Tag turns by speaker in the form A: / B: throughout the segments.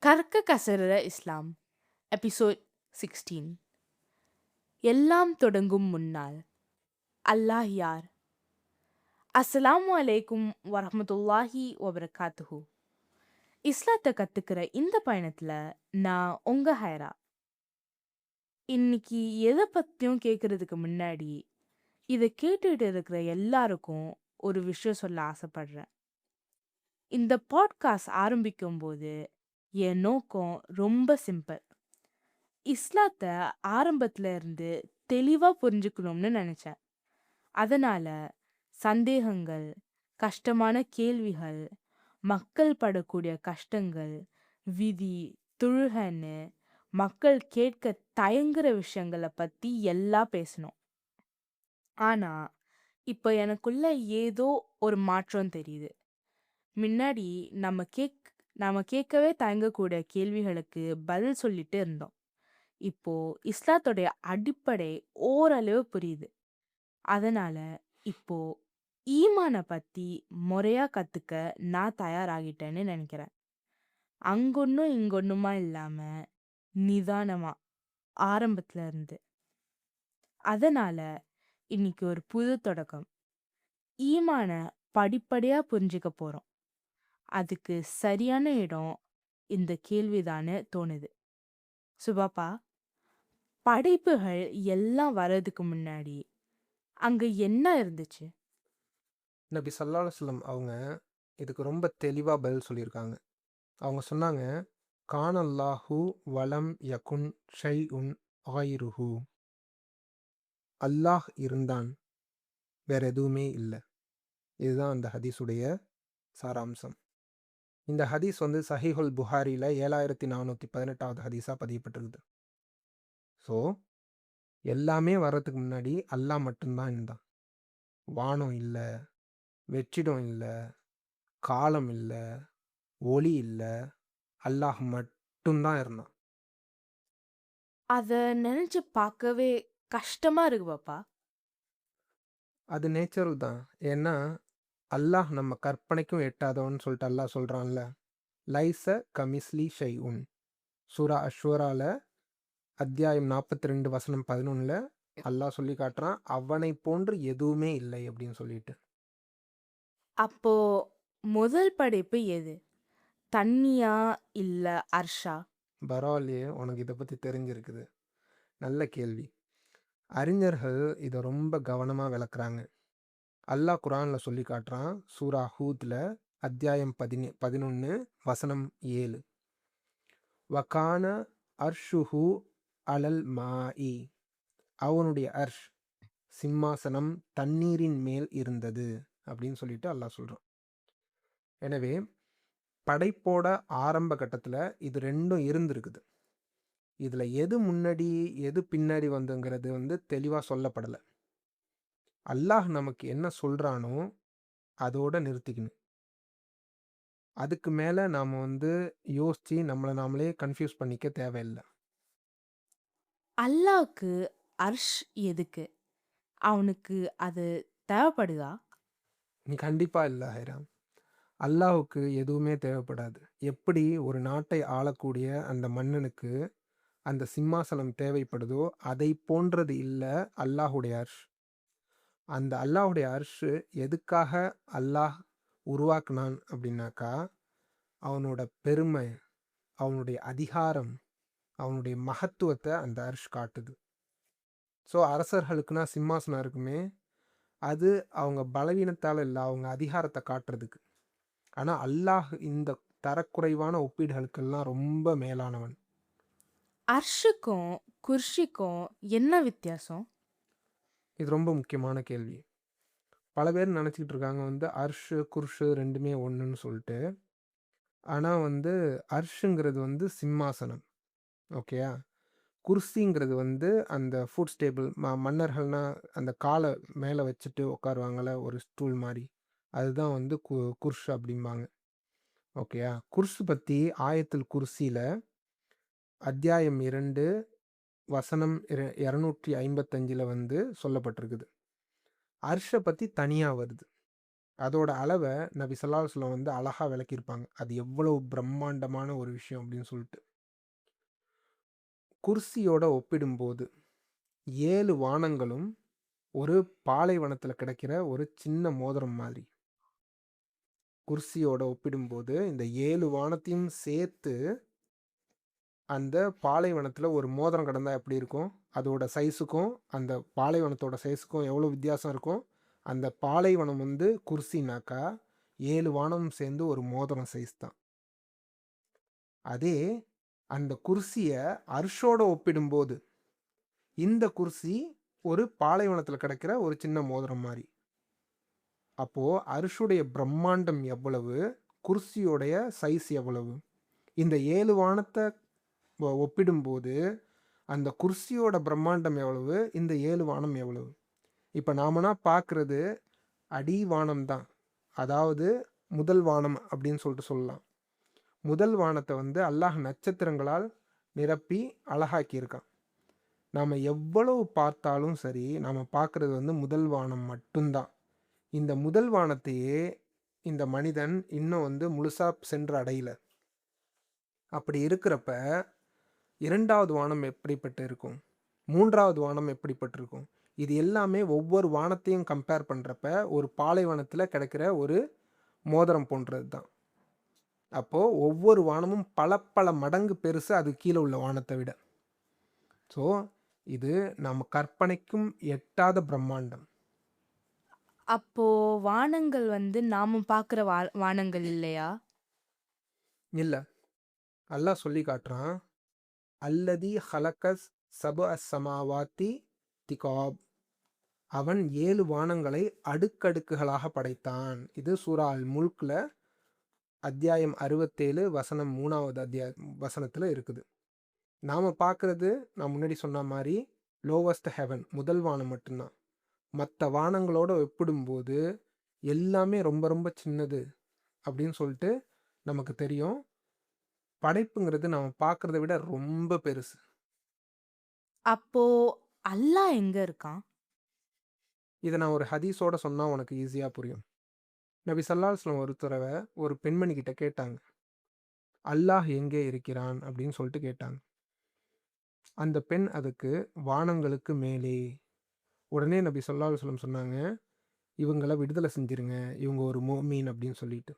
A: கற்க கசடற இஸ்லாம் எபிசோட் 16. எல்லாம் தொடங்கும் முன்னால். அல்லாஹ் யார்? அஸ்ஸலாமு அலைக்கும் வரஹ்மத்துல்லாஹி வபரகாத்துஹு. இஸ்லாத்தை கத்துக்கிற இந்த பயணத்துல நான் உங்க ஹைரா. இன்னைக்கு எதை பத்தியும் கேட்கறதுக்கு முன்னாடி இதை கேட்டுட்டு இருக்கிற எல்லாருக்கும் ஒரு விஷயம் சொல்ல ஆசைப்படுறேன். இந்த பாட்காஸ்ட் ஆரம்பிக்கும் போது என் நோக்கம் ரொம்ப சிம்பிள். இஸ்லாத்தை ஆரம்பத்துல இருந்து தெளிவா புரிஞ்சுக்கணும்னு நினைச்சேன். அதனால சந்தேகங்கள், கஷ்டமான கேள்விகள், மக்கள் படக்கூடிய கஷ்டங்கள், விதி, தொழுகன்னு மக்கள் கேட்க தயங்குற விஷயங்களை பத்தி எல்லாம் பேசணும். ஆனா இப்ப எனக்குள்ள ஏதோ ஒரு மாற்றம் தெரியுது. முன்னாடி நம்ம கேட்கவே தயங்கக்கூடிய கேள்விகளுக்கு பதில் சொல்லிட்டு இருந்தோம். இப்போ இஸ்லாத்தோடைய அடிப்படை ஓரளவு புரியுது. அதனால இப்போ ஈமான பத்தி முறையா கத்துக்க நான் தயாராகிட்டேன்னு நினைக்கிறேன். அங்கொன்னும் இங்கொன்னுமா இல்லாம நிதானமா, ஆரம்பத்துல இருந்து. அதனால இன்னைக்கு ஒரு புது தொடக்கம். ஈமான படிப்படியா புரிஞ்சுக்க போறோம். அதுக்கு சரியான இடம் இந்த கேள்விதான்னு தோணுது. சுபாப்பா, படைப்புகள் எல்லாம் வர்றதுக்கு முன்னாடி அங்க என்ன இருந்துச்சு?
B: நபி ஸல்லல்லாஹு அலைஹி வஸல்லம் அவங்க இதுக்கு ரொம்ப தெளிவாக பதில் சொல்லியிருக்காங்க. அவங்க சொன்னாங்க, கானல்லாஹு வலம் யகுன் ஷைஉன் ஆயிருஹு. அல்லாஹ் இருந்தான், வேற எதுவுமே இல்லை. இதுதான் அந்த ஹதீஸுடைய சாராம்சம். இந்த ஹதீஸ் வந்து சஹீஹுல் புகாரியில் 7418வது ஹதீஸாக பதியப்பட்டிருக்குது. ஸோ எல்லாமே வர்றதுக்கு முன்னாடி அல்லாஹ் மட்டும்தான் இருந்தான். வானம் இல்லை, வெற்றிடம் இல்லை, காலம் இல்லை, ஒளி இல்லை, அல்லாஹ் மட்டும்தான் இருந்தான்.
A: அத நினைச்சு பார்க்கவே கஷ்டமா இருக்கு பாப்பா.
B: அது நேச்சுரல் தான். ஏன்னா அல்லாஹ் நம்ம கற்பனைக்கும் எட்டாதவன்னு சொல்லிட்டு அல்லாஹ் சொல்கிறான்ல, லைஸ கமிஸ்லி ஷை உன். சூரா அஷ்வரால அத்தியாயம் 42 வசனம் 11 அல்லாஹ் சொல்லி காட்டுறான், அவனை போன்று எதுவுமே இல்லை அப்படின்னு சொல்லிட்டு.
A: அப்போ முதல் படைப்பு எது? தண்ணியா இல்ல அர்ஷா?
B: பரவாயில்லையே, உனக்கு இதை பற்றி தெரிஞ்சிருக்குது. நல்ல கேள்வி. அறிஞர்கள் இதை ரொம்ப கவனமாக விளக்குறாங்க. அல்லாஹ் குரானில் சொல்லி காட்டுறான், சூரா ஹூத்ல அத்தியாயம் 11 வசனம் 7. வகான அர்ஷுஹு அலல் மாஇ. அவனுடைய அர்ஷ், சிம்மாசனம் தண்ணீரின் மேல் இருந்தது அப்படின்னு சொல்லிட்டு அல்லாஹ் சொல்கிறான். எனவே படைப்போட ஆரம்ப கட்டத்தில் இது ரெண்டும் இருந்திருக்குது. இதில் எது முன்னாடி எது பின்னாடி வந்துங்கிறது வந்து தெளிவாக சொல்லப்படலை. அல்லாஹ் நமக்கு என்ன சொல்கிறானோ அதோட நிறுத்திக்கணும். அதுக்கு மேலே நாம் வந்து யோசித்து நம்மளை நாமளே கன்ஃபியூஸ் பண்ணிக்க தேவையில்லை.
A: அல்லாஹ்க்கு அர்ஷ் எதுக்கு? அவனுக்கு அது தேவைப்படுதா?
B: நீ கண்டிப்பாக இல்லை ஹைராம். அல்லாஹ்வுக்கு எதுவுமே தேவைப்படாது. எப்படி ஒரு நாட்டை ஆளக்கூடிய அந்த மன்னனுக்கு அந்த சிம்மாசனம் தேவைப்படுதோ அதை போன்றது இல்லை அல்லாஹுடைய அர்ஷ். அந்த அல்லாஹுடைய அர்ஷ் எதுக்காக அல்லாஹ் உருவாக்குனான் அப்படின்னாக்கா, அவனோட பெருமை, அவனுடைய அதிகாரம், அவனுடைய மகத்துவத்தை அந்த அர்ஷ் காட்டுது. ஸோ அரசர்களுக்குன்னா சிம்மாசனம் இருக்குமே, அது அவங்க பலவீனத்தால் இல்லை, அவங்க அதிகாரத்தை காட்டுறதுக்கு. ஆனால் அல்லாஹ் இந்த தரக்குறைவான ஒப்பீடுகளுக்கெல்லாம் ரொம்ப மேலானவன்.
A: அர்ஷுக்கும் குர்ஷிக்கும் என்ன வித்தியாசம்?
B: இது ரொம்ப முக்கியமான கேள்வி. பல பேர் நினச்சிக்கிட்டு இருக்காங்க வந்து அர்ஷு குர்ஷு ரெண்டுமே ஒன்றுன்னு சொல்லிட்டு. ஆனால் வந்து அர்ஷுங்கிறது வந்து சிம்மாசனம், ஓகேயா. குர்சிங்கிறது வந்து அந்த ஃபுட் ஸ்டேபிள், மன்னர்கள்னா அந்த காலை மேலே வச்சுட்டு உட்காருவாங்கள்ல ஒரு ஸ்டூல் மாதிரி, அதுதான் வந்து குர்ஷ் அப்படிம்பாங்க, ஓகேயா. குர்ஷ் பற்றி ஆயத்துல் குர்சியில் அத்தியாயம் 2 வசனம் 255 வந்து சொல்லப்பட்டிருக்குது. அர்ஷை பற்றி தனியாக வருது. அதோட அளவ நபி ஸல்லல்லாஹு அலைஹி வஸல்லம் வந்து அழகா விளக்கியிருப்பாங்க. அது எவ்வளவு பிரம்மாண்டமான ஒரு விஷயம் அப்படின்னு சொல்லிட்டு. குர்சியோட ஒப்பிடும்போது 7 வானங்களும் ஒரு பாலைவனத்துல கிடைக்கிற ஒரு சின்ன மோதிரம் மாதிரி. குர்சியோட ஒப்பிடும்போது இந்த 7 வானத்தையும் சேர்த்து அந்த பாலைவனத்துல ஒரு மோதிரம் கிடந்தா எப்படி இருக்கும்? அதோட சைஸுக்கும், அந்த பாலைவனத்தோட சைஸுக்கும் எவ்வளோ வித்தியாசம் இருக்கும்? அந்த பாலைவனம் வந்து குர்சினாக்கா, 7 வானமும் சேர்ந்து ஒரு மோதிரம் சைஸ் தான். அதே அந்த குர்சிய அர்ஷோட ஒப்பிடும்போது, இந்த குர்சி ஒரு பாலைவனத்துல கிடைக்கிற ஒரு சின்ன மோதிரம் மாரி. அப்போ அர்ஷுடைய பிரம்மாண்டம் எவ்வளவு? குர்சியோடைய சைஸ் எவ்வளவு? இந்த 7 வானத்த ஒப்பிடும்போது, அந்த குர்சியோட பிரம்மாண்டம் எவ்வளவு? இந்த 7 வானம் எவ்வளவு? இப்ப நாமனா பார்க்கிறது அடி வானம் தான். அதாவது முதல் வானம் அப்படின்னு சொல்லிட்டு சொல்லலாம். முதல் வானத்த வந்து அல்லாஹ் நட்சத்திரங்களால் நிரப்பி அழகாக்கியிருக்கான். நாம எவ்வளவு பார்த்தாலும் சரி, நாம பார்க்கிறது வந்து முதல் வானம் மட்டும்தான். இந்த முதல் வானத்தையே இந்த மனிதன் இன்னும் வந்து முழுசா சென்று அடையல. அப்படி இருக்கிறப்ப 2வது வானம் எப்படிப்பட்டு இருக்கும்? 3வது வானம் எப்படிப்பட்டிருக்கும்? இது எல்லாமே ஒவ்வொரு வானத்தையும் கம்பேர் பண்றப்ப ஒரு பாலைவனத்துல கிடைக்கிற ஒரு மோதிரம் போன்றது தான். அப்போ ஒவ்வொரு வானமும் பல மடங்கு பெருசு அது கீழே உள்ள வானத்தை விட. ஸோ இது நம்ம கற்பனைக்கும் எட்டாத பிரம்மாண்டம்.
A: அப்போ வானங்கள் வந்து நாம பார்க்குற வானங்கள் இல்லையா?
B: இல்ல. அல்லாஹ் சொல்லி காட்டுறான். அல்லதி ஹலக்கஸ் சபு அஸ் சமாவாத்தி திகாப். அவன் 7 வானங்களை அடுக்கடுக்குகளாக படைத்தான். இது சூரா அல் முல்க்ல அத்தியாயம் 67 வசனம் 3வது வசனத்துல இருக்குது. நாம பார்க்கறது நான் முன்னாடி சொன்ன மாதிரி லோவஸ்ட் ஹெவன் முதல் வானம் மட்டும்தான். மற்ற வானங்களோட ஒப்பிடும்போது எல்லாமே ரொம்ப சின்னது அப்படின்னு சொல்லிட்டு நமக்கு தெரியும். படைப்புங்கிறது நம்ம பார்க்கறத விட ரொம்ப பெருசு.
A: அப்போ அல்லாஹ் எங்க இருக்கான்?
B: இதை நான் ஒரு ஹதீஸோட சொன்னா உனக்கு ஈஸியா புரியும். நபி ஸல்லல்லாஹு அலைஹி வஸல்லம் ஒரு தடவை ஒரு பெண்மணி கிட்ட கேட்டாங்க. அல்லாஹ் எங்கே இருக்கிறான் அப்படின்னு சொல்லிட்டு கேட்டாங்க. அந்த பெண் அதுக்கு வானங்களுக்கு மேலே. உடனே நபி ஸல்லல்லாஹு அலைஹி வஸல்லம் சொன்னாங்க, இவங்கள விடுதலை செஞ்சிருங்க, இவங்க ஒரு முஃமின் அப்படின்னு சொல்லிட்டு.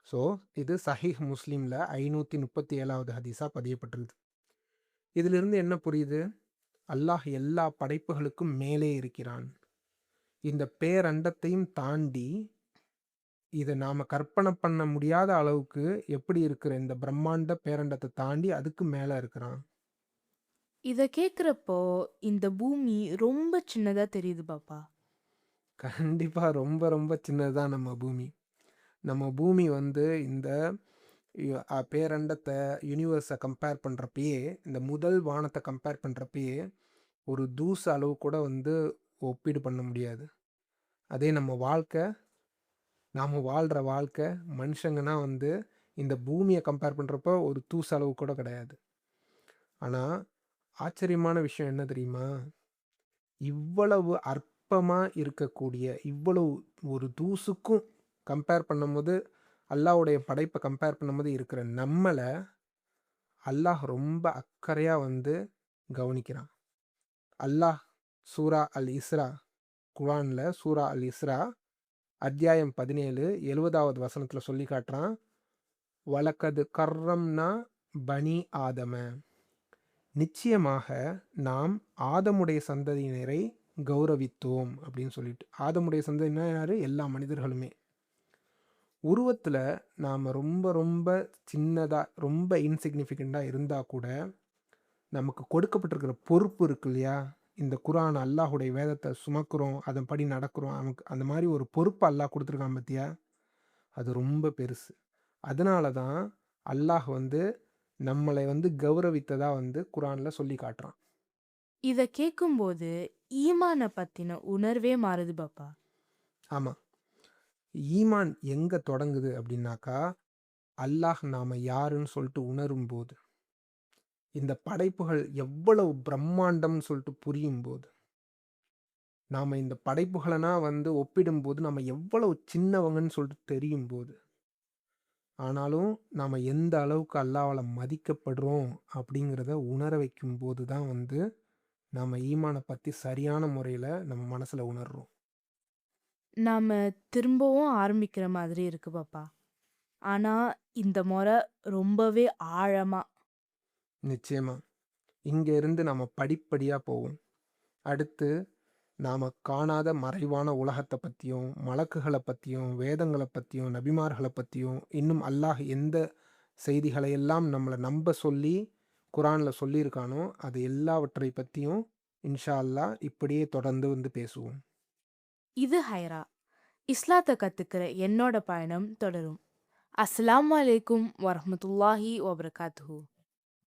B: ஸோ இது சஹீஹ் முஸ்லீம்ல 537வது ஹதீஸா பதியப்பட்டிருக்கு. இதிலிருந்து என்ன புரியுது? அல்லாஹ் எல்லா படைப்புகளுக்கும் மேலே இருக்கிறான். இந்த பேரண்டத்தையும் தாண்டி இதை நாம கற்பனை பண்ண முடியாத அளவுக்கு எப்படி இருக்கிற இந்த பிரம்மாண்ட பேரண்டத்தை தாண்டி அதுக்கு மேல இருக்கிறான்.
A: இத கேட்குறப்போ இந்த பூமி ரொம்ப சின்னதா தெரியுது பாப்பா.
B: கண்டிப்பா ரொம்ப சின்னதுதான் நம்ம பூமி. நம்ம பூமி வந்து இந்த பேரண்டத்தை யூனிவர்ஸை கம்பேர் பண்ணுறப்பயே, இந்த முதல் வானத்தை கம்பேர் பண்ணுறப்பயே ஒரு தூசு அளவு கூட வந்து ஒப்பீடு பண்ண முடியாது. அதே நம்ம வாழ்க்கை, நாம் வாழ்கிற வாழ்க்கை மனுஷங்கன்னா வந்து இந்த பூமியை கம்பேர் பண்ணுறப்போ ஒரு தூசு அளவு கூட கிடையாது. ஆனால் ஆச்சரியமான விஷயம் என்ன தெரியுமா? இவ்வளவு அற்பமாக இருக்கக்கூடிய இவ்வளவு ஒரு தூசுக்கும் கம்பேர் பண்ணும்போது, அல்லாஹ்வுடைய படைப்பை கம்பேர் பண்ணும்போது இருக்கிற நம்மளை அல்லாஹ் ரொம்ப அக்கறையாக வந்து கவனிக்கிறான். அல்லாஹ் சூரா அல் இஸ்ரா, குர்ஆன்ல சூரா அல் இஸ்ரா அத்தியாயம் 17 70வது வசனத்தில் சொல்லி காட்டுறான். வலக்கது கர்ரம்னா பனி ஆதம. நிச்சயமாக நாம் ஆதமுடைய சந்ததியினரை கௌரவித்தோம் அப்படின்னு சொல்லிட்டு. ஆதமுடைய சந்ததியினர் யாரு? எல்லா மனிதர்களுமே. உருவத்தில் நாம் ரொம்ப சின்னதாக ரொம்ப இன்சிக்னிஃபிகண்ட்டாக இருந்தால் கூட நமக்கு கொடுக்கப்பட்டிருக்கிற பொறுப்பு இருக்கு இல்லையா? இந்த குர்ஆன் அல்லாஹுடைய வேதத்தை சுமக்கிறோம், அதன்படி நடக்கிறோம். நமக்கு அந்த மாதிரி ஒரு பொறுப்பு அல்லாஹ் கொடுத்துருக்கான் பார்த்தியா? அது ரொம்ப பெருசு. அதனால தான் அல்லாஹ் வந்து நம்மளை வந்து கௌரவித்ததா வந்து குர்ஆன்ல சொல்லி காட்டுறான்.
A: இத கேட்கும்போது ஈமான பத்தின உணர்வே மாறுது பாப்பா.
B: ஆமாம். ஈமான் எங்கே தொடங்குது அப்படின்னாக்கா, அல்லாஹ் நாம யாருன்னு சொல்லிட்டு உணரும்போது, இந்த படைப்புகள் எவ்வளவு பிரம்மாண்டம்னு சொல்லிட்டு புரியும்போது, நாம இந்த படைப்புகளெல்லாம் வந்து ஒப்பிடும்போது, நம்ம எவ்வளவு சின்னவங்கன்னு சொல்லிட்டு தெரியும்போது, ஆனாலும் நாம எந்த அளவுக்கு அல்லாஹ்வால மதிக்கப்படுறோம் அப்படிங்கிறத உணர வைக்கும்போது தான் வந்து, நாம ஈமான பத்தி சரியான முறையில நம்ம மனசுல உணர்றோம்.
A: நாம திரும்பவும் ஆரம்பிக்கிற மாதிரி இருக்கு பாப்பா. ஆனா, இந்த மொற ரொம்பவே ஆழமா.
B: நிச்சயமா. இங்க இருந்து நம்ம படிப்படியா போவோம். அடுத்து நாம காணாத மறைவான உலகத்த பத்தியும், மலக்குகள பத்தியும், வேதங்கள பத்தியும், நபிமார்கள பத்தியும், இன்னும் அல்லாஹ் எந்த செய்திகளை எல்லாம் நம்மள நம்ப சொல்லி குரான்ல சொல்லியிருக்கானோ, அது எல்லாவற்றை பத்தியும் இன்ஷா அல்லாஹ் இப்படியே தொடர்ந்து வந்து பேசுவோம்.
A: இது ஹைரா. இஸ்லாத்த கத்துக்கிற என்னோட பயணம் தொடரும். அஸ்ஸலாமு அலைக்கும் வரஹ்மத்துல்லாஹி வபரகாத்துஹு.